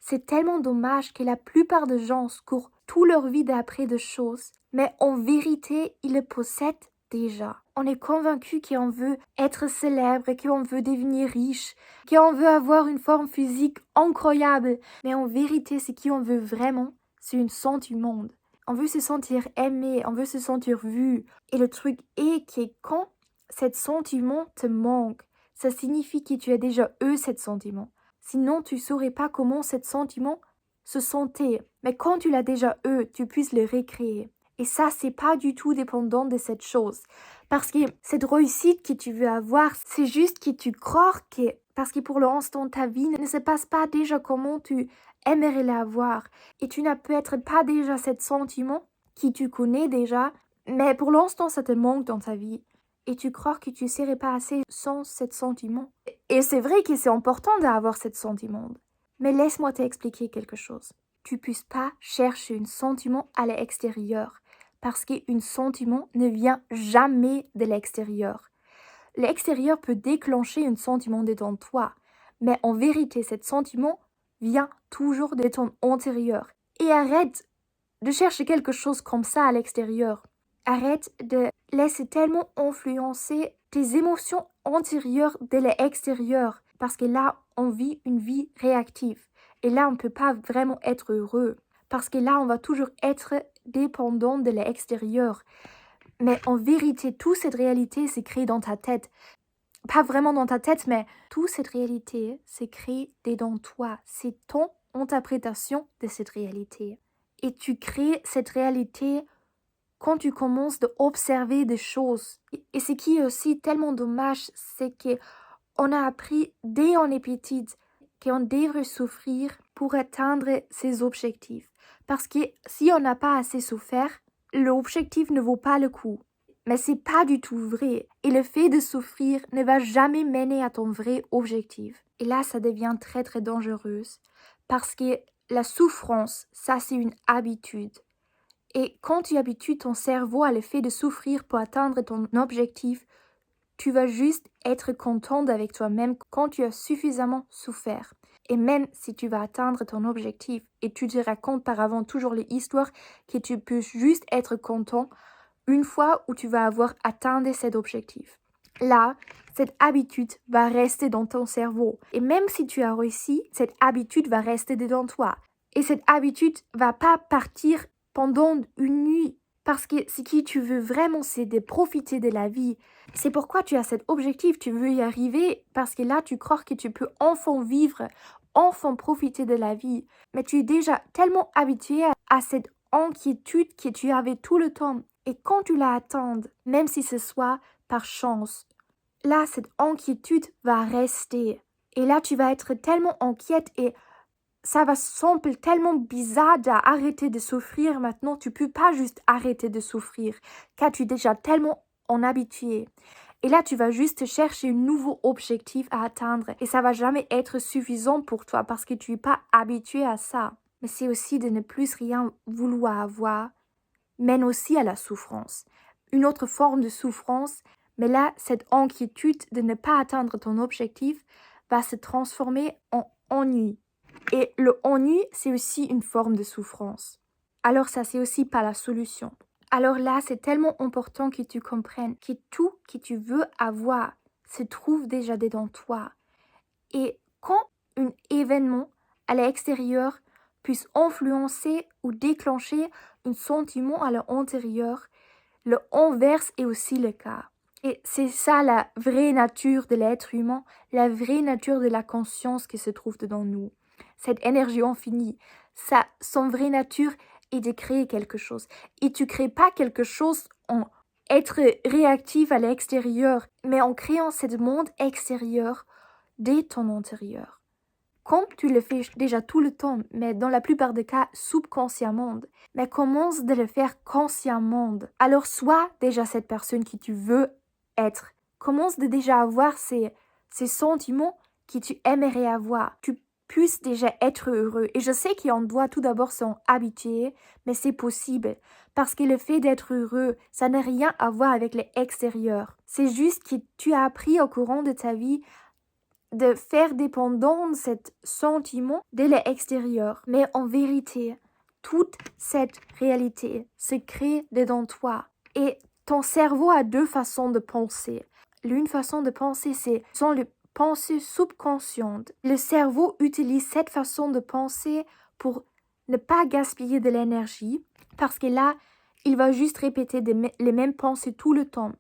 C'est tellement dommage que la plupart des gens courent toute leur vie d'après de choses, mais en vérité, ils le possèdent déjà. On est convaincu qu'on veut être célèbre, qu'on veut devenir riche, qu'on veut avoir une forme physique incroyable, mais en vérité, ce qu'on veut vraiment, c'est un sentiment. On veut se sentir aimé, on veut se sentir vu. Et le truc est que quand ce sentiment te manque, ça signifie que tu as déjà eu ce sentiment. Sinon, tu ne saurais pas comment ce sentiment se sentait. Mais quand tu l'as déjà eu, tu puisses le recréer. Et ça, c'est pas du tout dépendant de cette chose. Parce que cette réussite que tu veux avoir, c'est juste que tu crois que... Parce que pour l'instant, ta vie ne se passe pas déjà comment tu aimerais l'avoir. Et tu n'as peut-être pas déjà ce sentiment que tu connais déjà. Mais pour l'instant, ça te manque dans ta vie. Et tu crois que tu ne serais pas assez sans ce sentiment. Et c'est vrai que c'est important d'avoir ce sentiment. Mais laisse-moi t'expliquer quelque chose. Tu ne puisses pas chercher un sentiment à l'extérieur. Parce qu'un sentiment ne vient jamais de l'extérieur. L'extérieur peut déclencher un sentiment dans toi. Mais en vérité, ce sentiment vient toujours de ton intérieur. Et arrête de chercher quelque chose comme ça à l'extérieur. Arrête de laisser tellement influencer tes émotions antérieures de l'extérieur. Parce que là, on vit une vie réactive. Et là, on ne peut pas vraiment être heureux. Parce que là, on va toujours être dépendant de l'extérieur. Mais en vérité, toute cette réalité s'est créée dans ta tête. Pas vraiment dans ta tête, mais toute cette réalité s'est créée dans toi. C'est ton interprétation de cette réalité. Et tu crées cette réalité quand tu commences à observer des choses. Et ce qui est aussi tellement dommage, c'est qu'on a appris dès on est petite qu'on devrait souffrir pour atteindre ses objectifs. Parce que si on n'a pas assez souffert, l'objectif ne vaut pas le coup. Mais c'est pas du tout vrai. Et le fait de souffrir ne va jamais mener à ton vrai objectif. Et là, ça devient très très dangereux. Parce que la souffrance, ça c'est une habitude. Et quand tu habitues ton cerveau à le fait de souffrir pour atteindre ton objectif, tu vas juste être contente avec toi-même quand tu as suffisamment souffert. Et même si tu vas atteindre ton objectif et tu te racontes par avant toujours les histoires que tu peux juste être content une fois où tu vas avoir atteint cet objectif. Là, cette habitude va rester dans ton cerveau. Et même si tu as réussi, cette habitude va rester dedans toi. Et cette habitude va pas partir pendant une nuit. Parce que ce que tu veux vraiment, c'est de profiter de la vie. C'est pourquoi tu as cet objectif, tu veux y arriver. Parce que là, tu crois que tu peux enfin vivre, enfin profiter de la vie. Mais tu es déjà tellement habitué à cette inquiétude que tu avais tout le temps. Et quand tu la atteins, même si ce soit par chance, là, cette inquiétude va rester. Et là, tu vas être tellement inquiète et ça va sembler tellement bizarre d'arrêter de souffrir maintenant. Tu ne peux pas juste arrêter de souffrir car tu es déjà tellement en habitué. Et là, tu vas juste chercher un nouveau objectif à atteindre et ça va jamais être suffisant pour toi parce que tu n'es pas habitué à ça. Mais c'est aussi de ne plus rien vouloir avoir mène aussi à la souffrance. Une autre forme de souffrance, mais là, cette inquiétude de ne pas atteindre ton objectif va se transformer en ennui. Et le ennui, c'est aussi une forme de souffrance. Alors ça, c'est aussi pas la solution. Alors là, c'est tellement important que tu comprennes que tout que tu veux avoir se trouve déjà dedans toi. Et quand un événement à l'extérieur puisse influencer ou déclencher un sentiment à l'intérieur, le inverse est aussi le cas. Et c'est ça la vraie nature de l'être humain, la vraie nature de la conscience qui se trouve dedans nous. Cette énergie infinie, son vraie nature est de créer quelque chose. Et tu ne crées pas quelque chose en être réactif à l'extérieur, mais en créant ce monde extérieur dès ton intérieur. Comme tu le fais déjà tout le temps, mais dans la plupart des cas subconsciemment, mais commence de le faire consciemment. Alors sois déjà cette personne que tu veux être. Commence de déjà avoir ces sentiments que tu aimerais avoir. Tu puisses déjà être heureux. Et je sais qu'on doit tout d'abord s'en habituer, mais c'est possible. Parce que le fait d'être heureux, ça n'a rien à voir avec l'extérieur. C'est juste que tu as appris au courant de ta vie de faire dépendant cet sentiment de l'extérieur. Mais en vérité, toute cette réalité se crée dedans toi. Et ton cerveau a deux façons de penser. L'une façon de penser, ce sont les pensées subconscientes. Le cerveau utilise cette façon de penser pour ne pas gaspiller de l'énergie, parce que là, il va juste répéter les mêmes pensées tout le temps.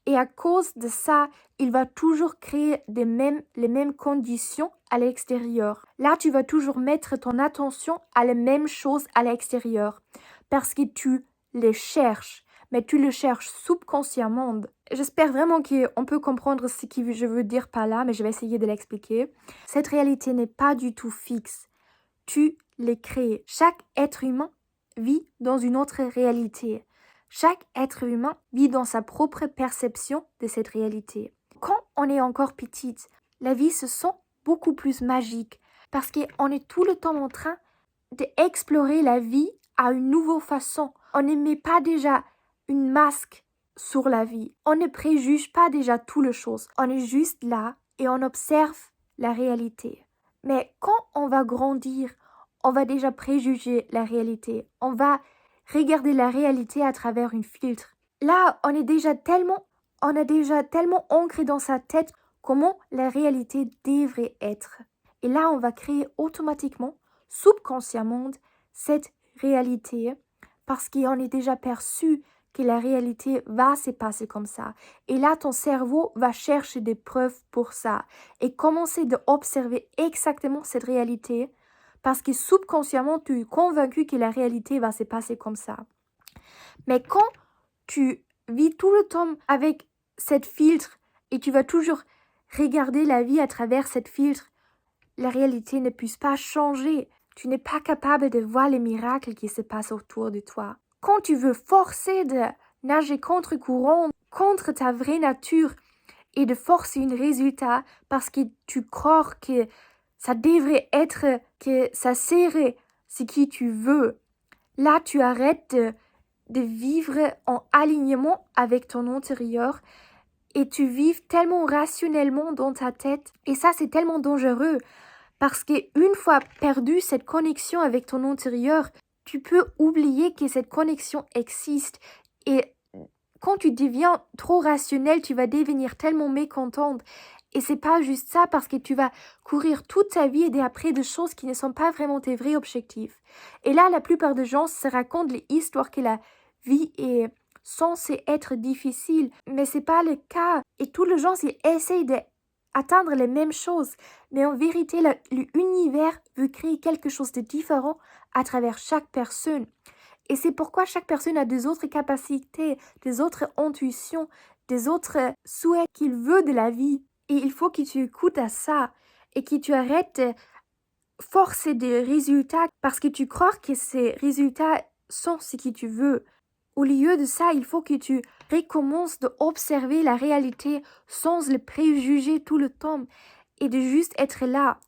Et à cause de ça, il va toujours créer les mêmes conditions à l'extérieur. Là, tu vas toujours mettre ton attention à les mêmes choses à l'extérieur, parce que tu les cherches, mais tu le cherches subconsciemment. J'espère vraiment qu'on peut comprendre ce que je veux dire par là, mais je vais essayer de l'expliquer. Cette réalité n'est pas du tout fixe. Tu les crées. Chaque être humain vit dans une autre réalité. Chaque être humain vit dans sa propre perception de cette réalité. Quand on est encore petite, la vie se sent beaucoup plus magique parce qu'on est tout le temps en train d'explorer la vie à une nouvelle façon. On ne met pas déjà une masque sur la vie. On ne préjuge pas déjà toutes les choses. On est juste là et on observe la réalité. Mais quand on va grandir, on va déjà préjuger la réalité. On va regarder la réalité à travers un filtre. Là, on a déjà tellement ancré dans sa tête comment la réalité devrait être. Et là, on va créer automatiquement, subconsciemment, cette réalité parce qu'on est déjà perçu que la réalité va se passer comme ça. Et là, ton cerveau va chercher des preuves pour ça et commencer d'observer exactement cette réalité parce que subconsciemment, tu es convaincu que la réalité va se passer comme ça. Mais quand tu vis tout le temps avec cette filtre et tu vas toujours regarder la vie à travers cette filtre, la réalité ne puisse pas changer. Tu n'es pas capable de voir les miracles qui se passent autour de toi. Quand tu veux forcer de nager contre courant, contre ta vraie nature et de forcer un résultat parce que tu crois que ça devrait être, que ça serait ce que tu veux, là tu arrêtes de vivre en alignement avec ton intérieur et tu vives tellement rationnellement dans ta tête. Et ça, c'est tellement dangereux parce qu'une fois perdu cette connexion avec ton intérieur, tu peux oublier que cette connexion existe. Et quand tu deviens trop rationnel, tu vas devenir tellement mécontente. Et c'est pas juste ça parce que tu vas courir toute ta vie et après des choses qui ne sont pas vraiment tes vrais objectifs. Et là, la plupart des gens se racontent les histoires que la vie est censée être difficile, mais c'est pas le cas. Et tous les gens, ils essayent d'atteindre les mêmes choses. Mais en vérité, l'univers veut créer quelque chose de différent à travers chaque personne. Et c'est pourquoi chaque personne a des autres capacités, des autres intuitions, des autres souhaits qu'il veut de la vie. Et il faut que tu écoutes à ça et que tu arrêtes de forcer des résultats parce que tu crois que ces résultats sont ce que tu veux. Au lieu de ça, il faut que tu recommences d'observer la réalité sans le préjuger tout le temps et de juste être là.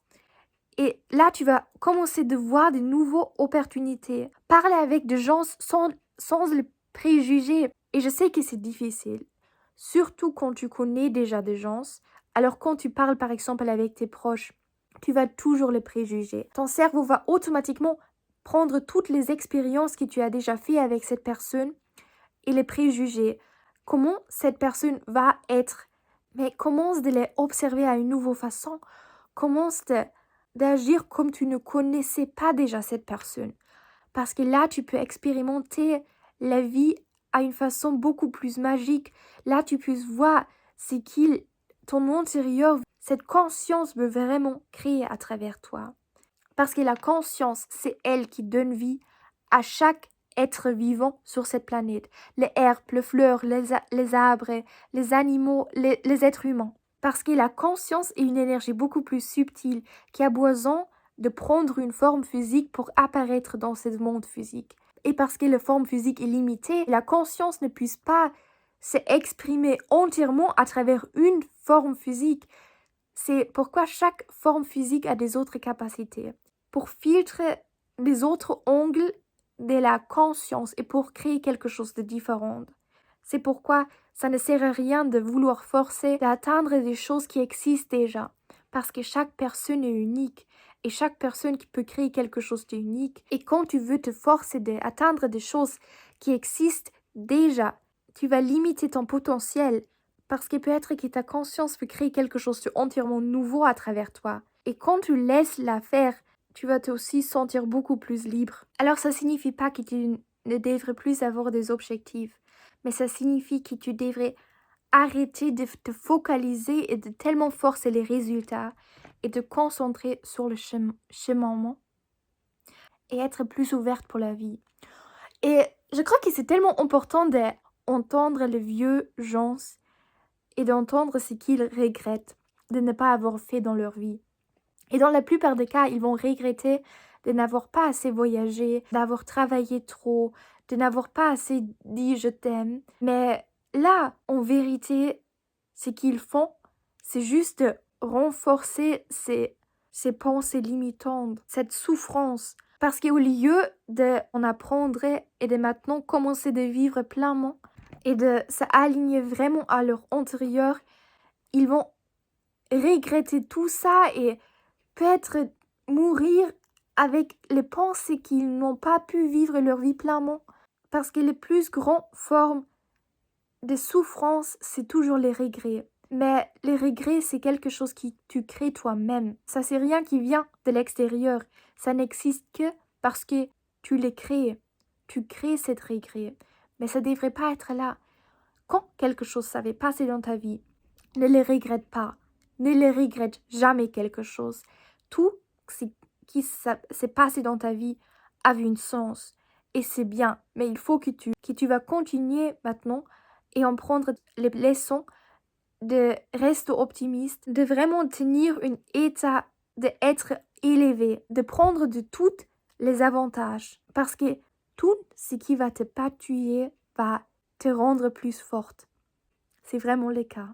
Et là, tu vas commencer de voir de nouvelles opportunités. Parler avec des gens sans le préjuger. Et je sais que c'est difficile, surtout quand tu connais déjà des gens. Alors quand tu parles par exemple avec tes proches, tu vas toujours les préjuger. Ton cerveau va automatiquement prendre toutes les expériences que tu as déjà fait avec cette personne et les préjuger. Comment cette personne va être. Mais commence de les observer à une nouvelle façon. Commence d'agir comme tu ne connaissais pas déjà cette personne. Parce que là, tu peux expérimenter la vie à une façon beaucoup plus magique. Là, tu peux voir ce ton intérieur, cette conscience veut vraiment créer à travers toi. Parce que la conscience, c'est elle qui donne vie à chaque être vivant sur cette planète. Les herbes, les fleurs, les arbres, les animaux, les êtres humains. Parce que la conscience est une énergie beaucoup plus subtile qui a besoin de prendre une forme physique pour apparaître dans ce monde physique. Et parce que la forme physique est limitée, la conscience ne puisse pas s'exprimer entièrement à travers une forme physique. C'est pourquoi chaque forme physique a des autres capacités. Pour filtrer les autres angles de la conscience et pour créer quelque chose de différent. C'est pourquoi ça ne sert à rien de vouloir forcer d'atteindre des choses qui existent déjà. parce que chaque personne est unique et chaque personne qui peut créer quelque chose d'unique. Et quand tu veux te forcer d'atteindre des choses qui existent déjà, tu vas limiter ton potentiel parce qu'il peut être que ta conscience peut créer quelque chose de entièrement nouveau à travers toi. Et quand tu laisses la faire, tu vas te aussi sentir beaucoup plus libre. Alors ça signifie pas que tu ne devrais plus avoir des objectifs, mais ça signifie que tu devrais arrêter de te focaliser et de tellement forcer les résultats et te concentrer sur le cheminement et être plus ouverte pour la vie. Et je crois que c'est tellement important d'entendre les vieux gens et d'entendre ce qu'ils regrettent de ne pas avoir fait dans leur vie. Et dans la plupart des cas, ils vont regretter de n'avoir pas assez voyagé, d'avoir travaillé trop, de n'avoir pas assez dit je t'aime. Mais là, en vérité, ce qu'ils font, c'est juste renforcer ces pensées limitantes, cette souffrance. Parce qu'au lieu d'en apprendre et de maintenant commencer de vivre pleinement et de s'aligner vraiment à leur intérieur, ils vont regretter tout ça et peut-être mourir avec les pensées qu'ils n'ont pas pu vivre leur vie pleinement. Parce que les plus grandes formes de souffrance, c'est toujours les regrets. Mais les regrets, c'est quelque chose que tu crées toi-même. Ça, c'est rien qui vient de l'extérieur. Ça n'existe que parce que tu les crées. Tu crées cette regret. Mais ça ne devrait pas être là. Quand quelque chose s'avait passé dans ta vie, ne les regrette pas. Ne les regrette jamais quelque chose. Tout ce qui s'est passé dans ta vie a eu un sens. Et c'est bien. Mais il faut que tu vas continuer maintenant et en prendre les leçons, de rester optimiste, de vraiment tenir un état d'être élevé, de prendre de tous les avantages. Parce que tout ce qui va te pas tuer va te rendre plus forte. C'est vraiment le cas.